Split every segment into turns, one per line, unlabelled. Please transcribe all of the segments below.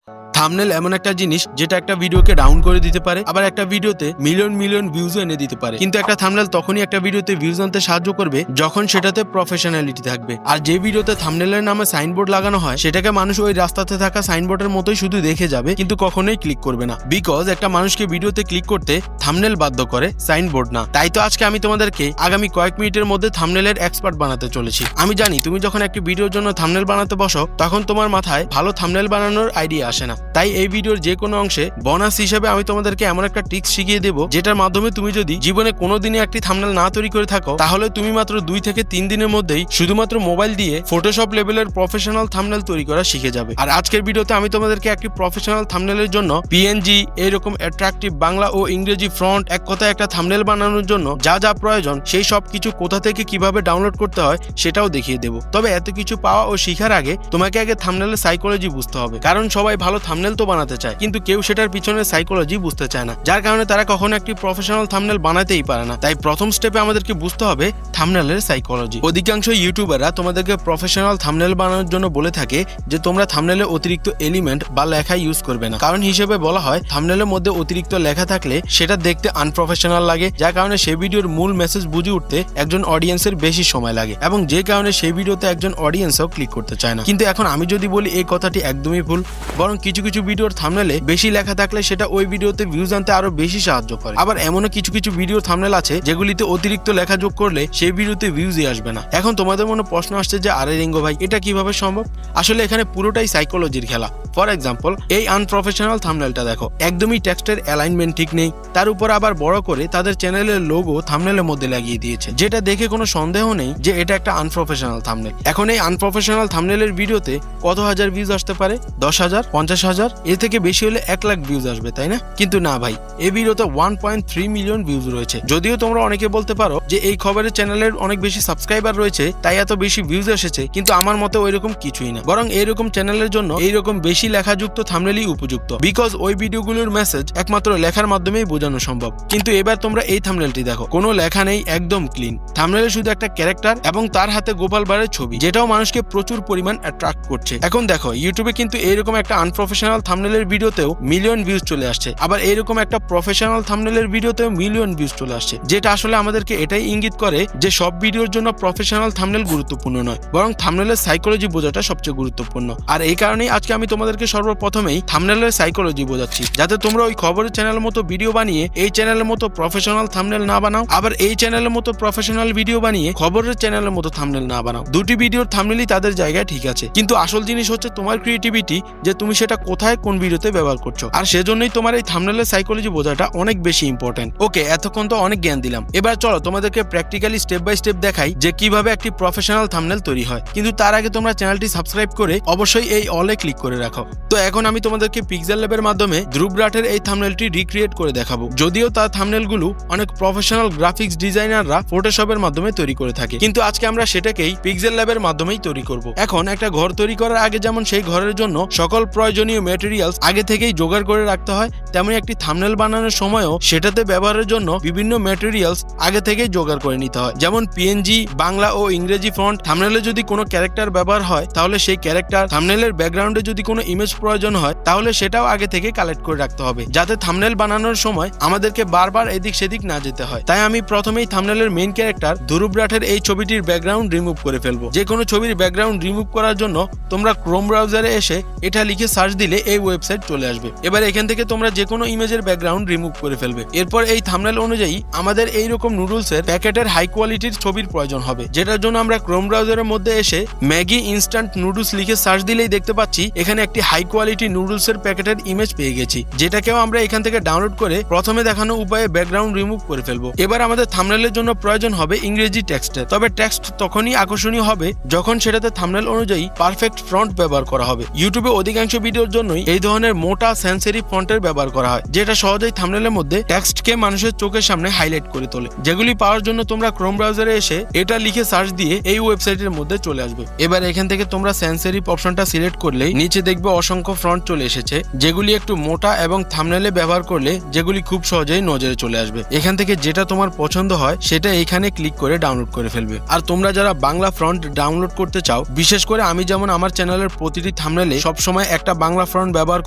Thumbnail এমন একটা জিনিস যেটা একটা ভিডিওকে ডাউন করে দিতে পারে, আবার একটা ভিডিওতে মিলিয়ন মিলিয়ন ভিউজও এনে দিতে পারে। কিন্তু একটা থাম্বনেল তখনই একটা ভিডিওতে ভিউজ আনতে সাহায্য করবে যখন সেটাতে প্রফেশনালিটি থাকবে। আর যে ভিডিওতে থাম্বনেলের নামে সাইনবোর্ড লাগানো হয় সেটাকে মানুষ ওই রাস্তাতে থাকা সাইনবোর্ডের মতোই শুধু দেখে যাবে, কিন্তু কখনোই ক্লিক করবে না। বিকজ একটা মানুষকে ভিডিওতে ক্লিক করতে থাম্বনেল বাধ্য করে, সাইনবোর্ড না। তাই তো আজকে আমি তোমাদেরকে আগামী কয়েক মিনিটের মধ্যে থাম্বনেলের এক্সপার্ট বানাতে চলেছি। আমি জানি তুমি যখন একটি ভিডিওর জন্য থাম্বনেল বানাতে বসো তখন তোমার মাথায় ভালো থাম্বনেল বানানোর আইডিয়া আসে না। তাই এই ভিডিওর যে কোনো অংশে বোনাস হিসেবে আমি তোমাদেরকে এমন একটা ট্রিক্স শিখিয়ে দেবো যেটার মাধ্যমে তুমি যদি জীবনে কোনোদিনই একটি থাম্বনেল না তৈরি করে থাকো তাহলে তুমি মাত্র 2 থেকে 3 দিনের মধ্যেই শুধুমাত্র মোবাইল দিয়ে ফটোশপ লেভেলের প্রফেশনাল থাম্বনেল তৈরি করা শিখে যাবে। আর আজকের ভিডিওতে আমি তোমাদেরকে একটি প্রফেশনাল থাম্বনেলের জন্য পিএনজি এরকম অ্যাট্রাকটিভ বাংলা ও ইংরেজি ফন্ট, এক কথায় একটা থাম্বনেল বানানোর জন্য যা যা প্রয়োজন সেই সব কিছু কোথা থেকে কিভাবে ডাউনলোড করতে হয় সেটাও দেখিয়ে দেবো। তবে এত কিছু পাওয়া ও শেখার আগে তোমাকে আগে থাম্বনেলের সাইকোলজি বুঝতে হবে, কারণ সবাই ভালো থাম্বনেল তো বানাতে চায় কিন্তু কেউ সেটার পিছনে সাইকোলজি বুঝতে চায় না, যার কারণে তারা কখনো একটি প্রফেশনাল থাম্বনেল বানাতেই পারে না। তাই প্রথম স্টেপে আমাদেরকে বুঝতে হবে থাম্বনেলের সাইকোলজি। অধিকাংশ ইউটিউবাররা তোমাদেরকে প্রফেশনাল থাম্বনেল বানানোর জন্য বলে থাকে যে তোমরা থাম্বনেলে অতিরিক্ত এলিমেন্ট বা লেখা ইউজ করবে না। কারণ হিসেবে বলা হয় থাম্বনেলের মধ্যে অতিরিক্ত লেখা থাকলে সেটা দেখতে আনপ্রফেশনাল লাগে, যার কারণে সেই ভিডিওর মূল মেসেজ বুঝে উঠতে একজন অডিয়েন্সের বেশি সময় লাগে এবং যে কারণে সেই ভিডিওতে একজন অডিয়েন্সও ক্লিক করতে চায় না। কিন্তু এখন আমি যদি বলি এই কথাটি একদমই ভুল, বরং কিছু কিছু ভিডিওর থাম্বনেলে বেশি লেখা থাকলে সেটা ওই ভিডিওতে ভিউজ আনতে আরো বেশি সাহায্য করে। আবার এমনও কিছু কিছু ভিডিওর থাম্বনেল আছে যেগুলিতে অতিরিক্ত লেখা যোগ করলে সেই ভিডিওতে ভিউজই আসবে না। এখন তোমাদের মনে প্রশ্ন আসছে যে আরে রিঙ্গো ভাই এটা কিভাবে সম্ভব? আসলে এখানে পুরোটাই সাইকোলজির খেলা। ফর এক্সাম্পল, এই আনপ্রফেশনাল থাম্বনেলটা দেখো, একদমই টেক্সটের অ্যালাইনমেন্ট ঠিক নেই, তার উপর আবার বড় করে তাদের চ্যানেলের লোগো থাম্বনেলের মধ্যে লাগিয়ে দিয়েছে, যেটা দেখে কোনো সন্দেহ নেই যে এটা একটা আনপ্রফেশনাল থাম্বনেল। এখন এই আনপ্রফেশনাল থাম্বনেলের ভিডিওতে কত হাজার ভিউজ আসতে পারে? 10,000, 50,000, এর থেকে বেশি হলে 1 লাখ ভিউজ আসবে, তাই না? কিন্তু না ভাই, এই ভিডিওতে 1.3 মিলিয়ন ভিউজ রয়েছে। যদিও তোমরা অনেকে বলতে পারো যে এই খবরের চ্যানেলের অনেক বেশি সাবস্ক্রাইবার রয়েছে তাই এত বেশি ভিউজ এসেছে, কিন্তু আমার মতে ওইরকম কিছুই না, বরং এইরকম চ্যানেলের জন্য এইরকম বেশি লেখাযুক্ত থাম্বনেলই উপযুক্ত। বিকজ ওই ভিডিওগুলোর মেসেজ একমাত্র লেখার মাধ্যমেই বোঝানো সম্ভব। কিন্তু এবার তোমরা এই থাম্বনেলটি দেখো, কোনো লেখা নেই, একদম ক্লিন। থাম্বনেলে শুধু একটা ক্যারেক্টার এবং তার হাতে গোপাল ভাঁড়ের ছবি, যেটাও মানুষকে প্রচুর পরিমাণ অ্যাট্রাক্ট করছে। এখন দেখো ইউটিউবে কিন্তু এইরকম একটা আনপ্রফেশনাল থাম্বনেলের ভিডিওতেও মিলিয়ন ভিউজ চলে আসছে, আবার এইরকম একটা প্রফেশনাল থাম্বনেলের ভিডিওতেও মিলিয়ন ভিউজ চলে আসছে, যেটা আসলে আমাদেরকে এটাই ইঙ্গিত করে যে সব ভিডিওর জন্য প্রফেশনাল থাম্বনেল গুরুত্বপূর্ণ নয়, বরং থাম্বনেলের সাইকোলজি বোঝাটা সবচেয়ে গুরুত্বপূর্ণ। আর এই কারণেই আজকে আমি তোমাদেরকে সর্বপ্রথমেই থাম্বনেলের সাইকোলজি বোঝাচ্ছি, যাতে তোমরা ওই খবরের চ্যানেলের মতো ভিডিও বানিয়ে এই চ্যানেলের মতো প্রফেশনাল থাম্বনেল না বানাও, আবার এই চ্যানেলের মতো প্রফেশনাল ভিডিও বানিয়ে খবরের চ্যানেলের মতো থাম্বনেল না বানাও। দুটি ভিডিওর থাম্বনেলই তাদের জায়গায় ঠিক আছে, কিন্তু আসল জিনিস হচ্ছে তোমার ক্রিয়েটিভিটি, যে তুমি সেটা কোথায় কোন ভিডিওতে ব্যবহার করছো। আর সেজন্যই তোমার এই থাম্বনেলের সাইকোলজি বোঝাটা অনেক বেশি ইম্পর্টেন্ট। ওকে, এতক্ষণ তো অনেক জ্ঞান দিলাম, এবার চলো তোমাদেরকে প্র্যাকটিক্যালি স্টেপ বাই স্টেপ দেখাই যে কিভাবে একটি প্রফেশনাল থাম্বনেল তৈরি হয়। কিন্তু তার আগে তোমরা চ্যানেলটি সাবস্ক্রাইব করে অবশ্যই এই অলে ক্লিক করে রাখো। তো এখন আমি তোমাদেরকে পিক্সেল ল্যাবের মাধ্যমে ধ্রুব রাঠের এই থাম্বনেলটি রিক্রিয়েট করে দেখাবো। যদিও তার থাম্বনেলগুলো অনেক প্রফেশনাল গ্রাফিক্স ডিজাইনাররা ফটোশপের মাধ্যমে তৈরি করে থাকে, কিন্তু আজকে আমরা সেটাকেই পিক্সেল ল্যাবের মাধ্যমেই তৈরি করব। এখন একটা ঘর তৈরি করার আগে যেমন সেই ঘরের জন্য সকল প্রয়োজনীয় ম্যাটেরিয়ালস আগে থেকেই জোগাড় করে রাখতে হয়, তেমনি একটি থাম্বনেল বানানোর সময়ও সেটাতে ব্যবহারের জন্য বিভিন্ন ম্যাটেরিয়ালস আগে থেকেই জোগাড় করে নিতে হয়। যেমন পিএনজি, বাংলা ও ইংরেজি ফন্ট। থাম্বনেলে যদি কোনো ক্যারেক্টার ব্যবহার হয় তাহলে সেই ক্যারেক্টার, থাম্বনেলের ব্যাকগ্রাউন্ডে যদি কোনো ইমেজ প্রয়োজন হয় তাহলে সেটাও আগে থেকে কালেক্ট করে রাখতে হবে, যাতে থাম্বনেল বানানোর সময় আমাদেরকে বারবার এদিক সেদিক না যেতে হয়। তাই আমি প্রথমেই থাম্বনেলের মেইন ক্যারেক্টার ধ্রুব রাঠের এই ছবিটির ব্যাকগ্রাউন্ড রিমুভ করে ফেলবো। যে কোনো ছবির ব্যাকগ্রাউন্ড রিমুভ করার জন্য তোমরা ক্রোম ব্রাউজারে এসে এটা লিখে সার্চ দিলে এই ওয়েবসাইট চলে আসবে। এবার এখান থেকে তোমরা যে কোনো ইমেজের ব্যাকগ্রাউন্ড রিমুভ করে ফেলবে। এরপর এই থাম্বনেল অনুযায়ী আমাদের এইরকম নুডলসের প্যাকেটের হাই কোয়ালিটির ছবির প্রয়োজন হবে, যেটার জন্য আমরা ক্রোম ব্রাউজারের মধ্যে এসে ম্যাগি ইনস্ট্যান্ট নুডলস লিখে সার্চ দিলেই দেখতে পাচ্ছি এখানে একটি হাই কোয়ালিটি নুডলসের প্যাকেটের ইমেজ পেয়ে গেছি, যেটাকেও আমরা এখান থেকে ডাউনলোড করে প্রথমে দেখানো উপায়ে ব্যাকগ্রাউন্ড রিমুভ করে ফেলবো। এবার আমাদের থাম্বনেলের জন্য প্রয়োজন হবে ইংরেজি টেক্সটের, তবে টেক্সট তখনই আকর্ষণীয় হবে যখন সেটাতে থাম্বনেল অনুযায়ী পারফেক্ট ফন্ট ব্যবহার করা হবে। ইউটিউবে অধিকাংশ ভিডিওর জন্যই এই ধরনের মোটা সেন্সরি ফন্টের ব্যবহার করা হয়, যেটা সহজেই থাম্বনেলের মধ্যে টেক্সটকে মানুষের চোখের সামনে হাইলাইট করে তোলে। যেগুলি পাওয়ার জন্য তোমরা ক্রোম ব্রাউজারে এসে এটা লিখে সার্চ দিয়ে এই ওয়েবসাইটের মধ্যে চলে আসবে। এবার এখান থেকে তোমরা সেন্স সেরিফ অপশনটা সিলেক্ট করলেই নিচে দেখবে অসংখ্য ফন্ট চলে চলে এসেছে, যেগুলি একটু মোটা এবং থাম্বনেলে ব্যবহার করলে যেগুলি খুব সহজেই নজরে চলে আসবে। এখান থেকে যেটা তোমার পছন্দ হয় সেটা এখানে ক্লিক করে ডাউনলোড করে ফেলবে। আর তোমরা যারা বাংলা ফন্ট ডাউনলোড করতে চাও, বিশেষ করে আমি যেমন আমার চ্যানেলের প্রতিটি থাম্বনেলে সবসময় একটা বাংলা ফন্ট ব্যবহার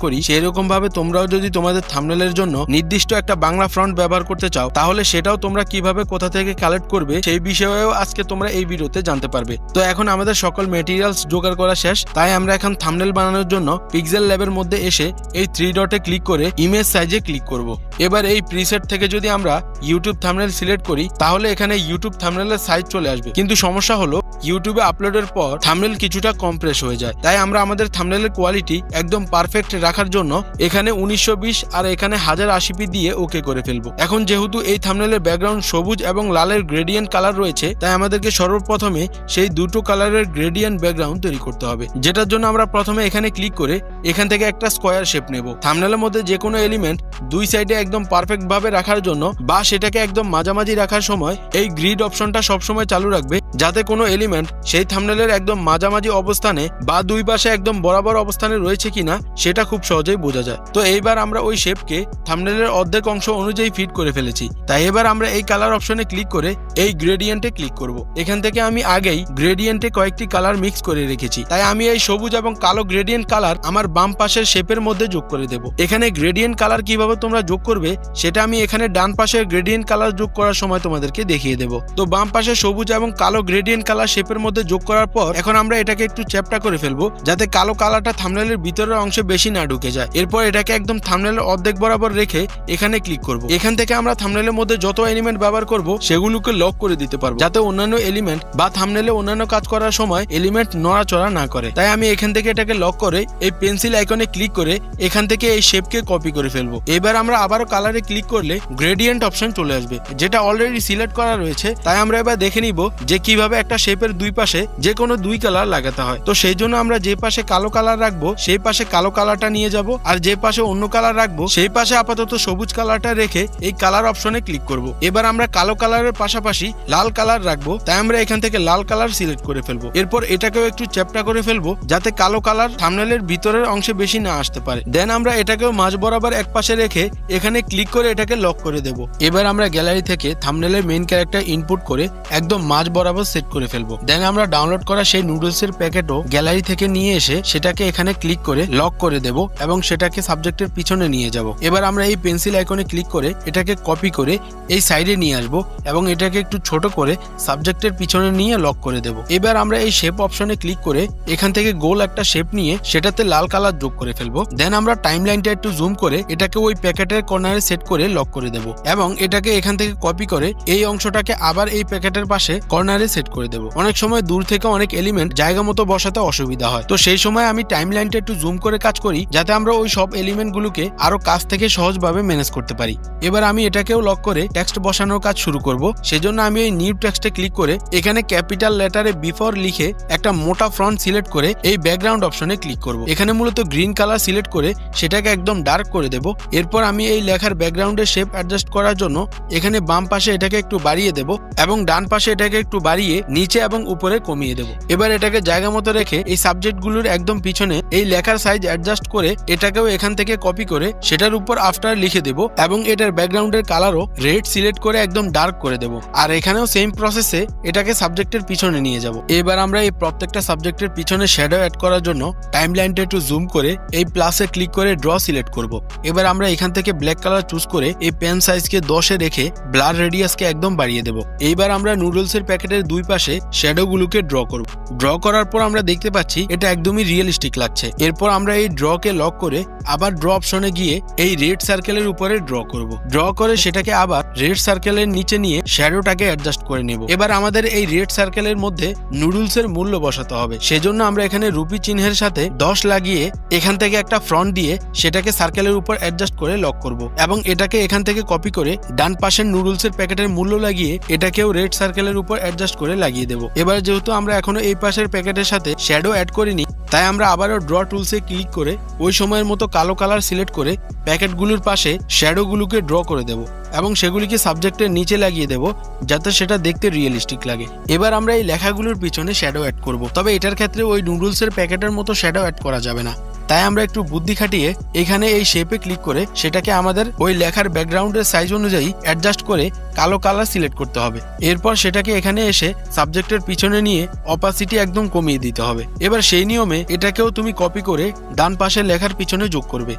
করি, সেরকম ভাবে তোমরাও যদি তোমাদের থাম্বনেলের জন্য নির্দিষ্ট একটা বাংলা ফন্ট ব্যবহার করতে চাও, তাহলে সেটাও তোমরা কিভাবে কোথা থেকে কালেক্ট করবে সেই বিষয়েও আজকে তোমরা এই ভিডিওতে জানতে পারবে। তো এখন আমাদের সকল মেটেরিয়ালস জোগাড় করা শেষ, তাই আমরা এখন থাম্বনেল বানানোর জন্য পিক্সেল ল্যাবের মধ্যে এসে এই 3 ডটে ক্লিক করে ইমেজ সাইজে ক্লিক করব। এবার এই প্রিসেট থেকে যদি আমরা ইউটিউব থাম্বনেল সিলেক্ট করি, তাহলে এখানে ইউটিউব থাম্বনেলের সাইজ চলে আসবে। কিন্তু সমস্যা হলো ইউটিউবে আপলোডের পর থাম্বনেল কিছুটা কম্প্রেস হয়ে যায়, তাই আমরা আমাদের থাম্বনেলের কোয়ালিটি একদম পারফেক্ট রাখার জন্য এখানে 1920 আর এখানে 1080p দিয়ে ওকে করে ফেলবো। এখন যেহেতু এই থাম্বনেলের ব্যাকগ্রাউন্ড সবুজ এবং লালের গ্রেডিয়েন্ট কালার রয়েছে, তাই আমাদেরকে সর্বপ্রথমে সেই দুটো কালারের গ্রেডিয়েন্ট ব্যাকগ্রাউন্ড তৈরি করতে হবে, যেটার জন্য আমরা প্রথমে এখানে ক্লিক করে এখান থেকে একটা স্কয়ার শেপ নেব। থাম্বনেলের মধ্যে যে কোনো এলিমেন্ট দুই সাইডে একদম পারফেক্ট ভাবে রাখার জন্য বা সেটাকে একদম মাঝামাঝি রাখার সময় এই গ্রিড অপশনটা সবসময় চালু রাখবে, যাতে কোনো এলিমেন্ট সেই থাম্বনেলের একদম মাঝামাঝি অবস্থানে বা দুই পাশে একদম বরাবর অবস্থানে রয়েছে কিনা সেটা খুব সহজেই বোঝা যায়। তো এইবার আমরা ওই শেপকে থাম্বনেলের অর্ধেক অংশ অনুযায়ী ফিট করে ফেলেছি, তাই এবার আমরা এই কালার অপশনে ক্লিক করে এই গ্রেডিয়েন্টে ক্লিক করব। এখান থেকে আমি আগেই গ্রেডিয়েন্টে কয়েকটি কালার মিক্স করে রেখেছি, তাই আমি এই সবুজ এবং কালো গ্রেডিয়েন্ট কালার আমার বাম পাশের শেপের মধ্যে যোগ করে দেব। এখানে গ্রেডিয়েন্ট কালার কিভাবে তোমরা যোগ করবে সেটা আমি এখানে ডান পাশের গ্রেডিয়েন্ট কালার যোগ করার সময় তোমাদেরকে দেখিয়ে দেব। তো বাম পাশে সবুজ এবং কালো গ্রেডিয়েন্ট কালার শেপের মধ্যে যোগ করার পর এখন আমরা এটাকে একটু চ্যাপ্টা করে ফেলবো, যাতে কালো কালারটা থাম্বনেলের ভিতরের অংশে বেশি না ঢুকে যায়। এরপর এটাকে একদম থাম্বনেলের অর্ধেক বরাবর রেখে এখানে ক্লিক করব। এখান থেকে আমরা থাম্বনেলের মধ্যে যত এলিমেন্ট ব্যবহার করব সেগুলোকে লক করে দিতে পারবো, যাতে অন্যান্য এলিমেন্ট বা থাম্বনেলে অন্যান্য কাজ করার সময় এলিমেন্ট নড়াচড়া না করে। তাই আমি এখান থেকে এটাকে লক করে এই পেন্সিল আইকনে ক্লিক করে এখান থেকে এই শেপকে কপি করে ফেলবো। এবার আমরা আবারও কালারে ক্লিক করলে গ্রেডিয়েন্ট অপশন চলে আসবে, যেটা অলরেডি সিলেক্ট করা রয়েছে। তাই আমরা এবার দেখে নিব যে কিভাবে একটা শেপের দুই পাশে যে কোনো দুই কালার লাগাতে হয়। তো সেই জন্য আমরা যে পাশে কালো কালার রাখবো সেই পাশে কালো কালারটা নিয়ে যাব, আর যে পাশে অন্য কালার রাখবো সেই পাশে আপাতত সবুজ কালারটা রেখে এই কালার অপশনে ক্লিক করব। এবার আমরা কালো কালারের পাশাপাশি লাল কালার রাখবো, তাই আমরা এখান থেকে লাল কালার সিলেক্ট করে ফেলবো। এরপর এটাকেও একটু চ্যাপ্টা করে ফেলবো, যাতে কালো কালার থাম্বনেলের ভিতরের অংশে বেশি না আসতে পারে। দেন আমরা এটাকেও মাঝ বরাবর এক পাশে রেখে এখানে ক্লিক করে এটাকে লক করে দেব। এবার আমরা গ্যালারি থেকে থাম্বনেলের মেইন ক্যারেক্টার ইনপুট করে একদম মাঝ বরাবর সেট করে ফেলবো। দেন আমরা ডাউনলোড করা সেই নুডলসের প্যাকেটও গ্যালারি থেকে নিয়ে এসে সেটাকে এখানে ক্লিক করে লক করে দেব এবং সেটাকে সাবজেক্টের পিছনে নিয়ে যাব। এবার আমরা এই পেন্সিল আইকনে ক্লিক করে এটাকে কপি করে এই সাইডে নিয়ে আসব এবং এটাকে একটু ছোট করে সাবজেক্টের পিছনে নিয়ে লক করে দেব। এবার আমরা এই শেপ অপশনে ক্লিক করে এখান থেকে গোল একটা শেপ নিয়ে সেটাতে লাল কালার যোগ করে ফেলবো। দেন আমরা টাইমলাইনটা একটু জুম করে এটাকে ওই প্যাকেটের কর্নারে সেট করে লক করে দেব এবং এটাকে এখান থেকে কপি করে এই অংশটাকে আবার এই প্যাকেটের পাশে কর্নারে সেট করে দেব। অনেক সময় দূর থেকে অনেক এলিমেন্ট জায়গা মতো বসাতে অসুবিধা হয়, তো সেই সময় আমি টাইমলাইনটা একটু জুম করে কাজ করি, যাতে আমরা ওই সব এলিমেন্ট গুলোকে আরো কাছ থেকে সহজভাবে ম্যানেজ করতে পারি। এবার আমি এটাকেও লক করে টেক্সট বসানোর কাজ শুরু করব। সেজন্য আমি এই নিউ টেক্সটে ক্লিক করে এখানে ক্যাপিটাল লেটারে বিফোর লিখে একটা মোটা ফন্ট সিলেক্ট করে এই ব্যাকগ্রাউন্ড অপশনে ক্লিক করব। এখানে মূলত গ্রিন কালার সিলেক্ট করে সেটাকে একদম ডার্ক করে দেব। এরপর আমি এই লেখার ব্যাকগ্রাউন্ডের শেপ অ্যাডজাস্ট করার জন্য এখানে বাম পাশে এটাকে একটু বাড়িয়ে দেব এবং ডান পাশে এটাকে একটু বাড়িয়ে নিচে এবং উপরে কমিয়ে দেব। এবার এটাকে জায়গা মতো রেখে এই সাবজেক্ট গুলোর একদম পিছনে এই লেখার সাইজ অ্যাডজাস্ট করে এটাকেও এখান থেকে কপি করে সেটার উপর আফটার লিখে দেব এবং এটার ব্যাকগ্রাউন্ডের কালারও রেড সিলেক্ট করে একদম ডার্ক করে দেব। আর এখানেও সেম প্রসেসে এটাকে সাবজেক্টের পিছনে নিয়ে যাব। এবার আমরা এই প্রত্যেকটা সাবজেক্টের পিছনে শ্যাডো অ্যাড করার জন্য টাইমলাইনটা একটু জুম করে এই প্লাসে ক্লিক করে ড্র সিলেক্ট করব। এবার আমরা এখান থেকে ব্ল্যাক কালার চুজ করে এই পেন সাইজকে 10-এ রেখে ব্লার রেডিয়াসকে একদম বাড়িয়ে দেব। এইবার আমরা নুডলসের প্যাকেটের দুই পাশে শ্যাডো গুলোকে ড্র করব। ড্র করার পর আমরা দেখতে পাচ্ছি এটা একদমই রিয়েলিস্টিক লাগছে। এরপর আমরা এই ড্রকে লক করে আবার ড্র অপশনে গিয়ে এই রেড সার্কেলের উপরে ড্র করব। ড্র করে সেটাকে আবার রেড সার্কেলের নিচে নিয়ে শ্যাডোটাকে অ্যাডজাস্ট করে নেব। এবার আমাদের এই রেড সার্কেলের মধ্যে নুডলসের মূল্য বসাতে হবে। সেজন্য আমরা এখানে রুপি চিহ্নের সাথে 10 লাগিয়ে এখান থেকে একটা ফ্রন্ট দিয়ে সেটাকে সার্কেলের উপর অ্যাডজাস্ট করে লক করব এবং এটাকে এখান থেকে কপি করে ডান পাশের নুডলসের প্যাকেটের মূল্য লাগিয়ে এটাকেও রেড সার্কেলের উপর অ্যাডজাস্ট করে লাগিয়ে দেব। এবার যেহেতু আমরা এখনো এই পাশের প্যাকেটের সাথে শ্যাডো অ্যাড করিনি, তাই আমরা আবারও ড্র টুলসে ক্লিক করে ওই সময়ের মতো কালো কালার সিলেক্ট করে প্যাকেটগুলোর পাশে শ্যাডোগুলোকে ড্র করে দেব এবং সেগুলিকে সাবজেক্টের নিচে লাগিয়ে দেব, যাতে সেটা দেখতে রিয়েলিস্টিক লাগে। এবার আমরা এই লেখাগুলোর পিছনে শ্যাডো অ্যাড করব, তবে এটার ক্ষেত্রে ওই নুডলসের প্যাকেটের মতো শ্যাডো অ্যাড করা যাবে না। তাই আমরা একটু বুদ্ধি খাটিয়ে এখানে এই শেপে ক্লিক করে সেটাকে আমাদের ওই লেখার ব্যাকগ্রাউন্ডের সাইজ অনুযায়ী অ্যাডজাস্ট করে কালো কালার সিলেক্ট করতে হবে। এরপর সেটাকে এখানে এসে সাবজেক্টের পিছনে নিয়ে অপাসিটি একদম কমিয়ে দিতে হবে। এবার সেই নিয়মে এটাকেও তুমি কপি করে ডান পাশের লেখার পিছনে যোগ করবে।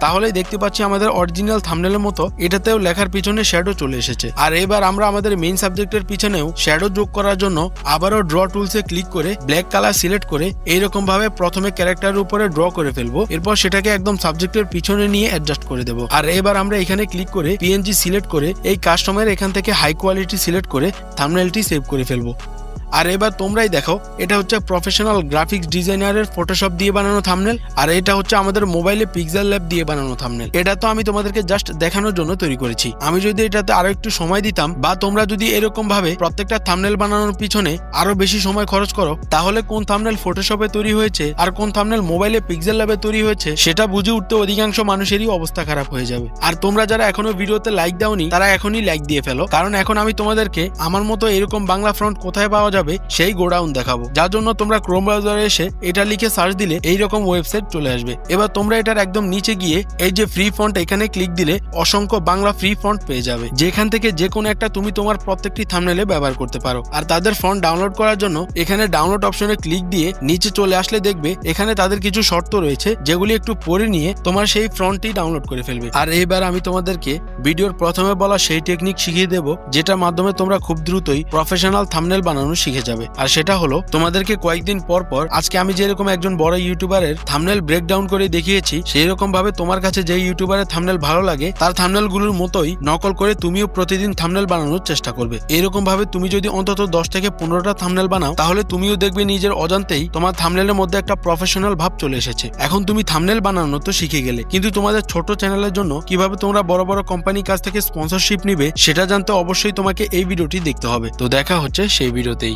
তাহলেই দেখতে পাচ্ছি আমাদের অরিজিনাল থাম্বনেলের মতো এটাতেও লেখার পিছনে শ্যাডো চলে এসেছে। আর এবার আমরা আমাদের মেইন সাবজেক্টের পিছনেও শ্যাডো যোগ করার জন্য আবারও ড্র টুলসে ক্লিক করে ব্ল্যাক কালার সিলেক্ট করে এইরকম ভাবে প্রথমে ক্যারেক্টারের উপরে ড্র করে ফেলবো। এরপর সেটাকে একদম সাবজেক্টের পিছনে নিয়ে অ্যাডজাস্ট করে দেবো। আর এবার আমরা এখানে ক্লিক করে পিএনজি সিলেক্ট করে এই কাস্টমার এখান থেকে হাই কোয়ালিটি সিলেক্ট করে থাম্বনেলটি সেভ করে ফেলবো। আর এবার তোমরাই দেখো, এটা হচ্ছে প্রফেশনাল গ্রাফিক্স ডিজাইনারের ফটোশপ দিয়ে বানানো থাম্বনেল, আর এটা হচ্ছে আমাদের মোবাইলে পিক্সেল ল্যাব দিয়ে বানানো থাম্বনেল। এটা তো আমি তোমাদেরকে জাস্ট দেখানোর জন্য তৈরি করেছি। আমি যদি এটাতে আরো একটু সময় দিতাম বা তোমরা যদি এরকম ভাবে প্রত্যেকটা থাম্বনেল বানানোর পিছনে আরো বেশি সময় খরচ করো, তাহলে কোন থাম্বনেল ফটোশপে তৈরি হয়েছে আর কোন থাম্বনেল মোবাইলে পিক্সেল ল্যাবে তৈরি হয়েছে সেটা বুঝে উঠতে অধিকাংশ মানুষেরই অবস্থা খারাপ হয়ে যাবে। আর তোমরা যারা এখনো ভিডিওতে লাইক দাওনি তারা এখনই লাইক দিয়ে ফেলো, কারণ এখন আমি তোমাদেরকে আমার মতো এরকম বাংলা ফন্ট কোথায় পাওয়া যাবে সেই গোডাউন দেখাবো, যার জন্য তোমরা ক্রোম ব্রাউজারে এসে এটা লিখে সার্চ দিলে এইরকম ওয়েবসাইট চলে আসবে। এবার তোমরা এটার একদম নিচে গিয়ে এই যে ফ্রি ফন্ট এখানে ক্লিক দিলে অসংখ্য বাংলা ফ্রি ফন্ট পেয়ে যাবে, যেখান থেকে যে কোনো একটা তুমি তোমার প্রত্যেকটি থাম্বনেলে ব্যবহার করতে পারো। আর তাদের ফন্ট ডাউনলোড করার জন্য এখানে ডাউনলোড অপশনে ক্লিক দিয়ে নিচে চলে আসলে দেখবে এখানে তাদের কিছু শর্ত রয়েছে, যেগুলি একটু পড়ে নিয়ে তোমার সেই ফন্টটি ডাউনলোড করে ফেলবে। আর এবার আমি তোমাদেরকে ভিডিওর প্রথমে বলা সেই টেকনিক শিখিয়ে দেব, যেটার মাধ্যমে তোমরা খুব দ্রুতই প্রফেশনাল থাম্বনেল বানানো শিখে যাবে। আর সেটা হলো, তোমাদেরকে কয়েকদিন পর পর আজকে আমি যেরকম একজন বড় ইউটিউবারের থাম্বনেল ব্রেকডাউন করে দেখিয়েছি, সেই রকম ভাবে তোমার কাছে যে ইউটিউবারের থাম্বনেল ভালো লাগে তার থাম্বনেল গুলোর মতোই নকল করে তুমিও প্রতিদিন থাম্বনেল বানানোর চেষ্টা করবে। এরকম ভাবে তুমি যদি অন্তত 10 থেকে 15টা থাম্বনেল বানাও, তাহলে তুমিও দেখবে নিজের অজান্তেই তোমার থাম্বনেলের মধ্যে একটা প্রফেশনাল ভাব চলে এসেছে। এখন তুমি থাম্বনেল বানানো তো শিখে গেলে, কিন্তু তোমাদের ছোট চ্যানেলের জন্য কিভাবে তোমরা বড় বড় কোম্পানির কাছ থেকে স্পন্সরশিপ নিবে সেটা জানতে অবশ্যই তোমাকে এই ভিডিওটি দেখতে হবে। তো দেখা হচ্ছে সেই ভিডিওতেই।